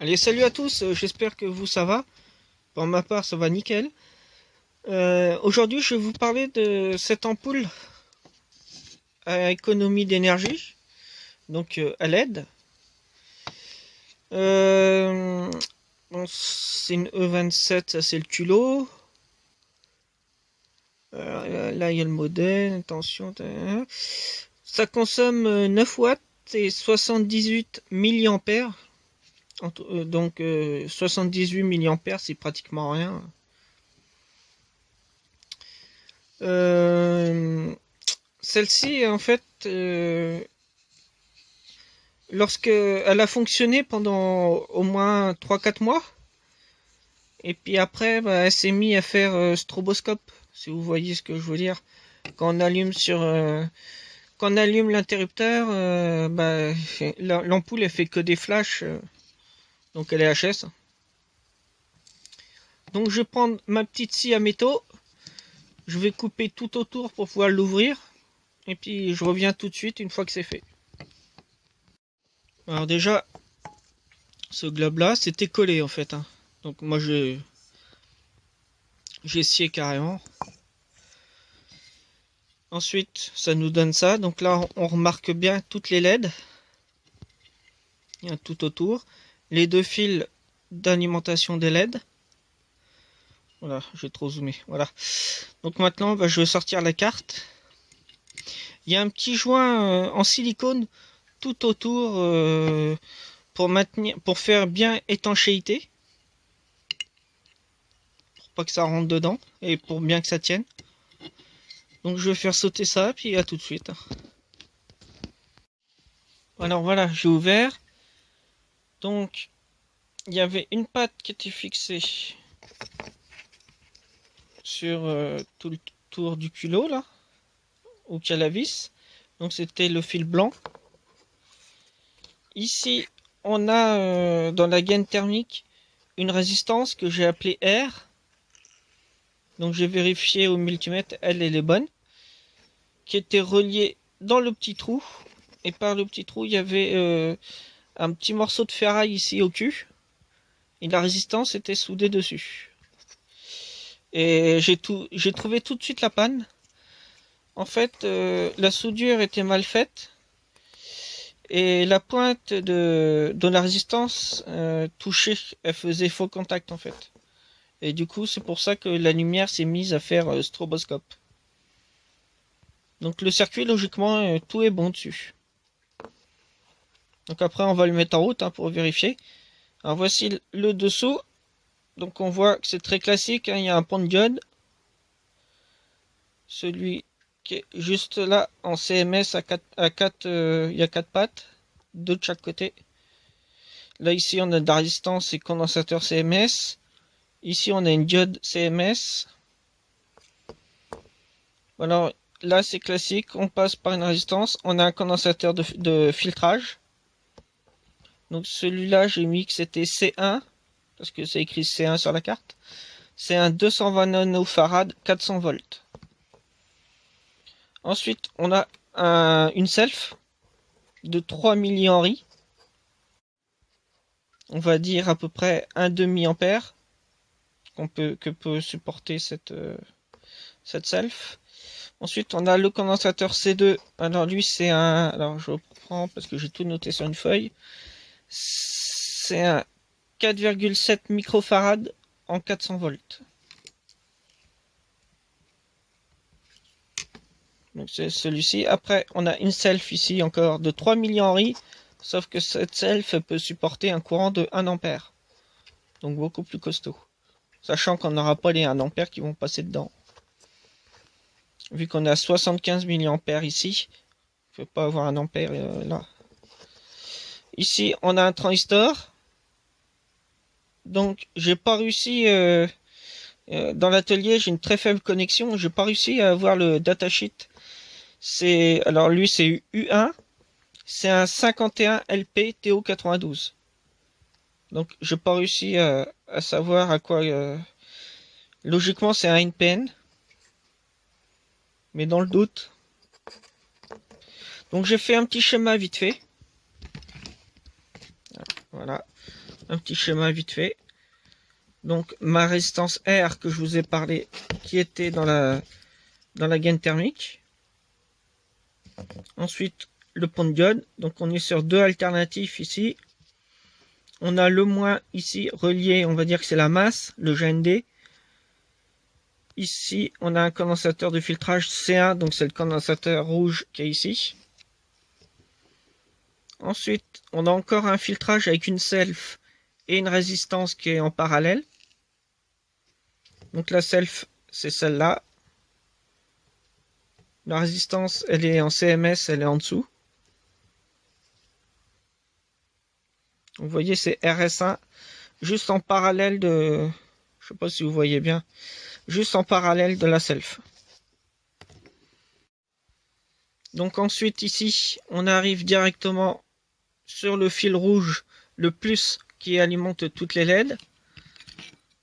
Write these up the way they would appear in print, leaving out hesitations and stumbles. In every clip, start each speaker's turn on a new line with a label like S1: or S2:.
S1: Allez, salut à tous, j'espère que vous ça va. Pour ma part, ça va nickel. Aujourd'hui, je vais vous parler de cette ampoule à économie d'énergie, donc à LED. Euh, bon, c'est une E27, ça c'est le culot. Là, il y a le modèle, attention. Ça consomme 9 watts et 78 milliampères. Donc 78 milliampères, c'est pratiquement rien. Euh, Celle-ci, en fait, lorsque elle a fonctionné pendant au moins 3 4 mois, et puis après, bah, elle s'est mise à faire stroboscope, si vous voyez ce que je veux dire. Quand on allume quand on allume l'interrupteur, bah, l'ampoule elle fait que des flashs, donc elle est HS. Donc je vais prendre ma petite scie à métaux, je vais couper tout autour pour pouvoir l'ouvrir, et puis je reviens tout de suite une fois que c'est fait. Alors déjà, ce globe là c'était collé en fait, hein. Donc moi j'ai scié carrément. Ensuite ça nous donne ça. Donc là on remarque bien toutes les LED. Il y a tout autour. Les deux fils d'alimentation des LED. Voilà, j'ai trop zoomé. Voilà. Donc maintenant bah, je vais sortir la carte. Il y a un petit joint en silicone tout autour pour faire bien étanchéité. Pour pas que ça rentre dedans. Et pour bien que ça tienne. Donc je vais faire sauter ça, puis à tout de suite. Alors voilà, j'ai ouvert. Donc il y avait une patte qui était fixée sur tout le tour du culot là, au calavis. Donc c'était le fil blanc. Ici on a dans la gaine thermique une résistance que j'ai appelée R. Donc j'ai vérifié au multimètre, elle est bonne. Qui était reliée dans le petit trou. Et par le petit trou il y avait un petit morceau de ferraille ici au cul. Et la résistance était soudée dessus. Et j'ai trouvé tout de suite la panne. En fait, la soudure était mal faite et la pointe de la résistance touchée, elle faisait faux contact en fait. Et du coup, c'est pour ça que la lumière s'est mise à faire stroboscope. Donc le circuit, logiquement, tout est bon dessus. Donc après, on va le mettre en route hein, pour vérifier. Alors voici le dessous. Donc on voit que c'est très classique, hein, il y a un pont de diode. Celui qui est juste là en CMS il y a 4 pattes, 2 de chaque côté. Là ici on a de la résistance et condensateur CMS. Ici on a une diode CMS. Alors là c'est classique, on passe par une résistance, on a un condensateur de filtrage. Donc celui-là j'ai mis que c'était C1, parce que c'est écrit C1 sur la carte. C'est un 220 nanofarad 400 volts. Ensuite on a une self de 3 millihenry. On va dire à peu près un demi-ampère que peut supporter cette self. Ensuite, on a le condensateur C2. Alors lui, c'est un... Alors je reprends parce que j'ai tout noté sur une feuille. C'est un 4,7 microfarad en 400 volts. Donc c'est celui-ci. Après, on a une self ici encore de 3 millihenry. Sauf que cette self peut supporter un courant de 1 ampère. Donc beaucoup plus costaud. Sachant qu'on n'aura pas les 1 ampère qui vont passer dedans. Vu qu'on a 75 milliampères ici, on ne peut pas avoir 1 ampère là. Ici, on a un transistor. Donc, j'ai pas réussi... dans l'atelier, j'ai une très faible connexion. J'ai pas réussi à avoir le datasheet. Alors lui, c'est U1. C'est un 51 LP TO92. Donc, j'ai pas réussi à savoir à quoi... Logiquement, c'est un NPN. Mais dans le doute. Donc j'ai fait un petit schéma vite fait. Voilà. un petit schéma vite fait. Donc ma résistance R que je vous ai parlé, qui était dans la gaine thermique. Ensuite le pont de diode. Donc on est sur deux alternatifs ici. On a le moins ici relié, on va dire que c'est la masse, le GND. Ici on a un condensateur de filtrage C1, donc c'est le condensateur rouge qui est ici. Ensuite on a encore un filtrage avec une self et une résistance qui est en parallèle. Donc la self, c'est celle-là. La résistance, elle est en CMS, elle est en dessous. Vous voyez, c'est RS1, juste en parallèle de... Je sais pas si vous voyez bien. Juste en parallèle de la self. Donc ensuite, ici, on arrive directement sur le fil rouge, le plus qui alimente toutes les LED.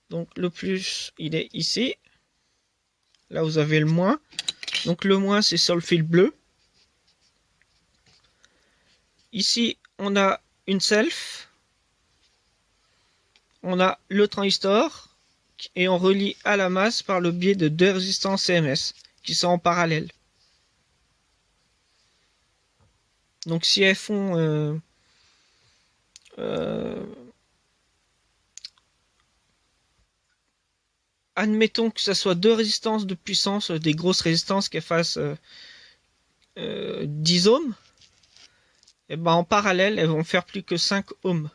S1: Donc le plus, il est ici. Là, vous avez le moins. Donc le moins, c'est sur le fil bleu. Ici, on a une self. On a le transistor. Et on relie à la masse par le biais de deux résistances CMS qui sont en parallèle. Donc si elles font... admettons que ce soit deux résistances de puissance, des grosses résistances qui fassent 10 ohms, et ben en parallèle, elles vont faire plus que 5 ohms.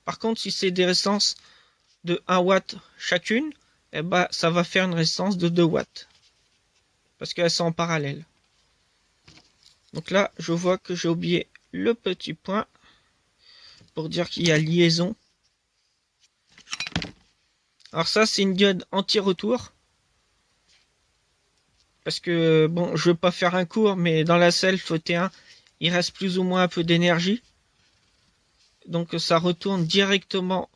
S1: Par contre, si c'est des résistances de 1 watt chacune, et ben ça va faire une résistance de 2 watts. Parce qu'elles sont en parallèle. Donc là, je vois que j'ai oublié le petit point pour dire qu'il y a liaison. Alors ça, c'est une diode anti-retour. Parce que, bon, je veux pas faire un cours, mais dans la self T1, il reste plus ou moins un peu d'énergie. Donc ça retourne directement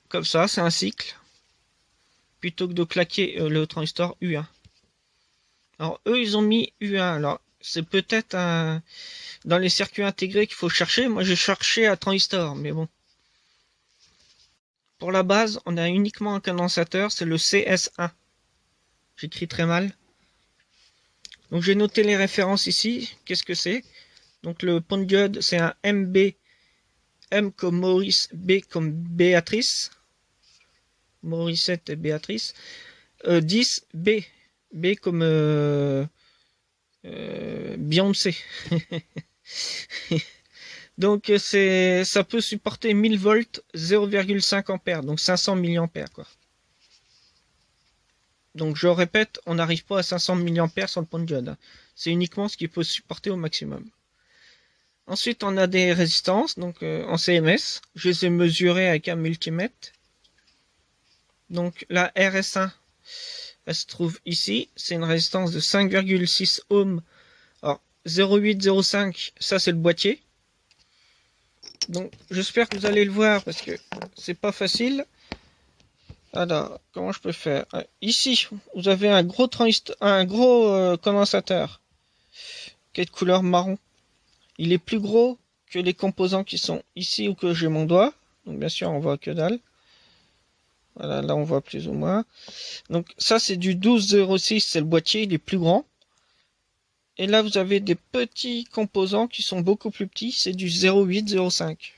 S1: comme ça, c'est un cycle. Plutôt que de claquer le transistor U1. Alors eux, ils ont mis U1. Alors c'est peut-être dans les circuits intégrés qu'il faut chercher. Moi, j'ai cherché à transistor, mais bon. Pour la base, on a uniquement un condensateur, c'est le CS1. J'écris très mal. Donc j'ai noté les références ici. Qu'est-ce que c'est? Donc le pont de diode, c'est un MB. M comme Maurice, B comme Béatrice. Mauricette et Béatrice. 10, B. B comme Beyoncé. Donc ça peut supporter 1000 volts, 0,5 ampères, donc 500 milliampères quoi. Donc je répète, on n'arrive pas à 500 milliampères sur le pont de diode. C'est uniquement ce qu'il peut supporter au maximum. Ensuite, on a des résistances, donc en CMS. Je les ai mesurées avec un multimètre. Donc la RS1, elle se trouve ici. C'est une résistance de 5,6 ohms. Alors 0,805, ça c'est le boîtier. Donc j'espère que vous allez le voir parce que c'est pas facile. Alors, comment je peux faire? Ici, vous avez un gros condensateur qui est de couleur marron. Il est plus gros que les composants qui sont ici ou que j'ai mon doigt. Donc bien sûr, on voit que dalle. Voilà, là on voit plus ou moins. Donc ça c'est du 12,06, c'est le boîtier, il est plus grand. Et là vous avez des petits composants qui sont beaucoup plus petits, c'est du 0,805.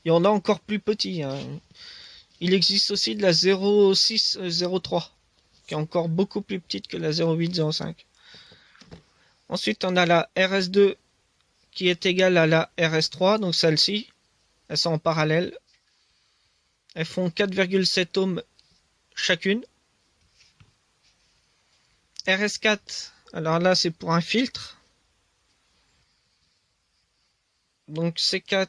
S1: Et on a encore plus petit. Hein. Il existe aussi de la 0,603, qui est encore beaucoup plus petite que la 0,805. Ensuite on a la RS2 qui est égale à la RS3, donc celle-ci. Elles sont en parallèle. Elles font 4,7 ohms chacune. RS4, alors là c'est pour un filtre. Donc C4,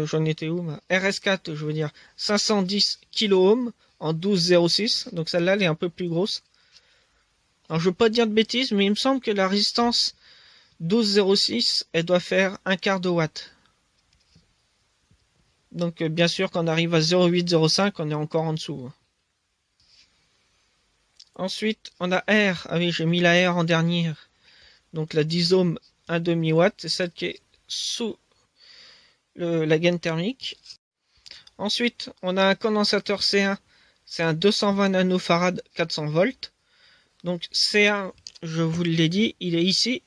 S1: j'en étais où RS4, je veux dire 510 kOhm en 12,06. Donc celle-là elle est un peu plus grosse. Alors je veux pas dire de bêtises, mais il me semble que la résistance 12,06, elle doit faire un quart de watt. Donc bien sûr quand on arrive à 0,805, on est encore en dessous. Ensuite on a R, ah oui j'ai mis la R en dernière. Donc la 10 ohms 1,5 watt, c'est celle qui est sous la gaine thermique. Ensuite, on a un condensateur C1, c'est un 220 nanofarad 400 volts. Donc C1, je vous l'ai dit, il est ici.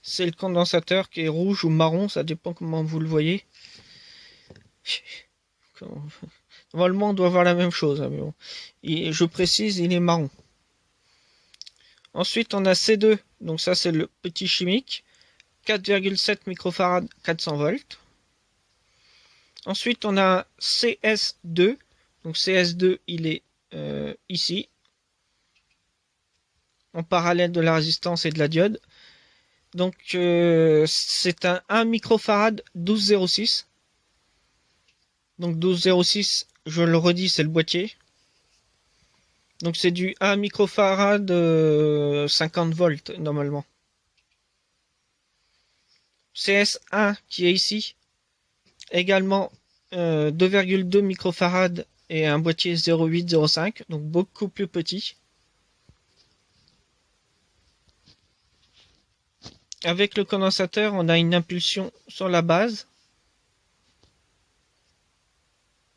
S1: C'est le condensateur qui est rouge ou marron, ça dépend comment vous le voyez. Normalement, on doit voir la même chose, mais bon. Et je précise, il est marron. Ensuite, on a C2, donc ça c'est le petit chimique, 4,7 microfarad 400 volts. Ensuite, on a CS2, donc CS2, il est ici, en parallèle de la résistance et de la diode. Donc, c'est un 1 microfarad 12,06. Donc 12,06, je le redis, c'est le boîtier. Donc c'est du 1 microfarad 50 volts normalement. CS1 qui est ici, également 2,2 microfarad et un boîtier 0,8-0,5, donc beaucoup plus petit. Avec le condensateur, on a une impulsion sur la base.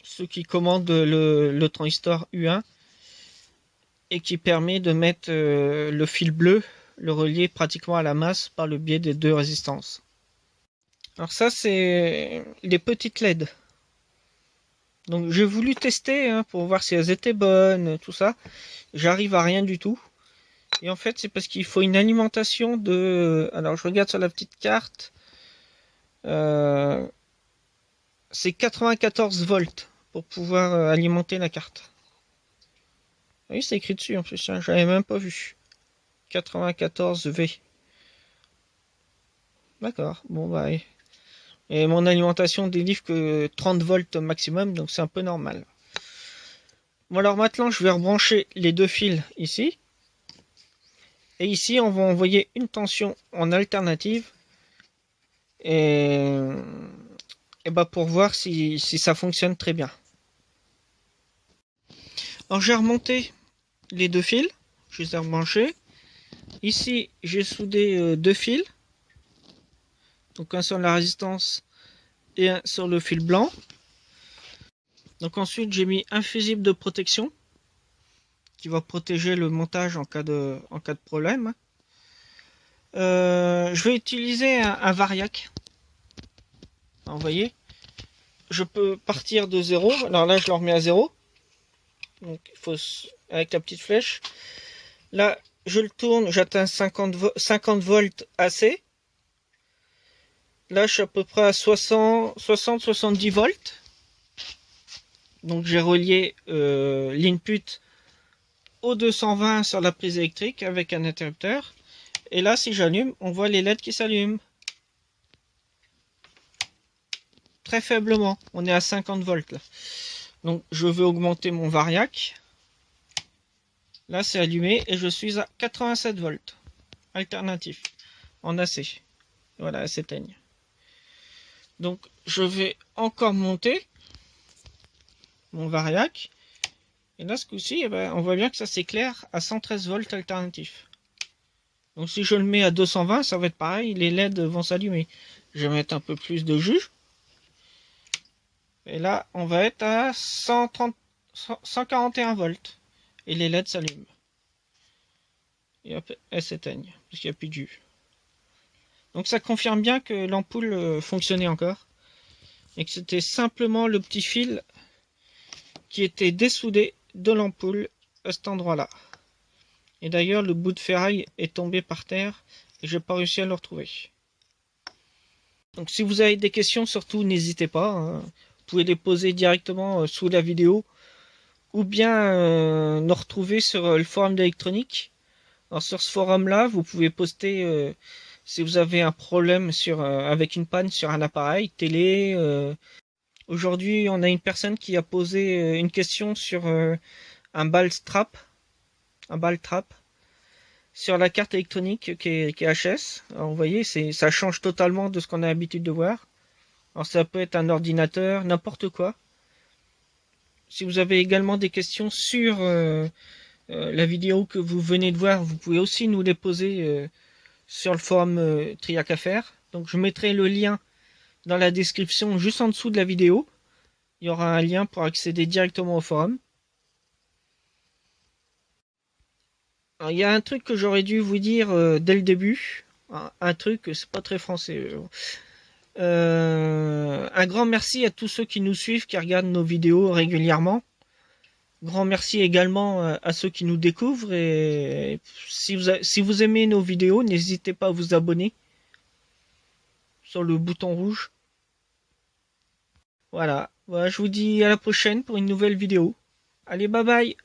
S1: Ce qui commande le transistor U1 et qui permet de mettre le fil bleu, le relier pratiquement à la masse par le biais des deux résistances. Alors ça, c'est les petites LED. Donc j'ai voulu tester pour voir si elles étaient bonnes, tout ça. J'arrive à rien du tout. Et en fait, c'est parce qu'il faut une alimentation de... Alors je regarde sur la petite carte. C'est 94 volts pour pouvoir alimenter la carte. Oui, c'est écrit dessus en plus, j'avais même pas vu. 94 V. D'accord, bon bah. Et mon alimentation délivre que 30 volts maximum, donc c'est un peu normal. Bon alors maintenant je vais rebrancher les deux fils ici. Et ici on va envoyer une tension en alternative. Et bah pour voir si ça fonctionne très bien. Alors j'ai remonté les deux fils, je les ai rebranchés. Ici j'ai soudé deux fils. Donc un sur la résistance et un sur le fil blanc. Donc ensuite j'ai mis un fusible de protection qui va protéger le montage en cas de problème. Je vais utiliser un variac. Alors, vous voyez, je peux partir de 0. Alors là je le remets à 0. Donc il faut avec la petite flèche. Là je le tourne, j'atteins 50 volts AC. Là je suis à peu près à 60-70 volts. Donc j'ai relié l'input au 220 sur la prise électrique avec un interrupteur. Et là si j'allume, on voit les LED qui s'allument. Très faiblement, on est à 50 volts là. Donc je vais augmenter mon variac. Là c'est allumé et je suis à 87 volts. Alternatif. En AC. Voilà, elle s'éteigne. Donc je vais encore monter mon variac. Et là ce coup-ci, on voit bien que ça s'éclaire à 113 volts alternatif. Donc si je le mets à 220, ça va être pareil, les LED vont s'allumer. Je vais mettre un peu plus de jus. Et là, on va être à 141 volts. Et les LED s'allument. Et hop, elles s'éteignent, parce qu'il n'y a plus de jus. Donc ça confirme bien que l'ampoule fonctionnait encore. Et que c'était simplement le petit fil qui était dessoudé de l'ampoule à cet endroit-là. Et d'ailleurs, le bout de ferraille est tombé par terre et j'ai pas réussi à le retrouver. Donc si vous avez des questions, surtout n'hésitez pas. Vous pouvez les poser directement sous la vidéo ou bien nous retrouver sur le forum d'électronique. Alors sur ce forum-là, vous pouvez poster si vous avez un problème avec une panne sur un appareil, télé. Aujourd'hui, on a une personne qui a posé une question sur un ball trap sur la carte électronique qui est HS. Alors, vous voyez, ça change totalement de ce qu'on a l'habitude de voir. Alors ça peut être un ordinateur, n'importe quoi. Si vous avez également des questions sur la vidéo que vous venez de voir, vous pouvez aussi nous les poser sur le forum Triac Affaires. Donc je mettrai le lien dans la description, juste en dessous de la vidéo. Il y aura un lien pour accéder directement au forum. Alors, il y a un truc que j'aurais dû vous dire dès le début. Un truc, c'est pas très français. Un grand merci à tous ceux qui nous suivent, qui regardent nos vidéos régulièrement. Grand merci également à ceux qui nous découvrent. Et si vous aimez nos vidéos, n'hésitez pas à vous abonner sur le bouton rouge. Voilà. Voilà, je vous dis à la prochaine pour une nouvelle vidéo. Allez, bye bye.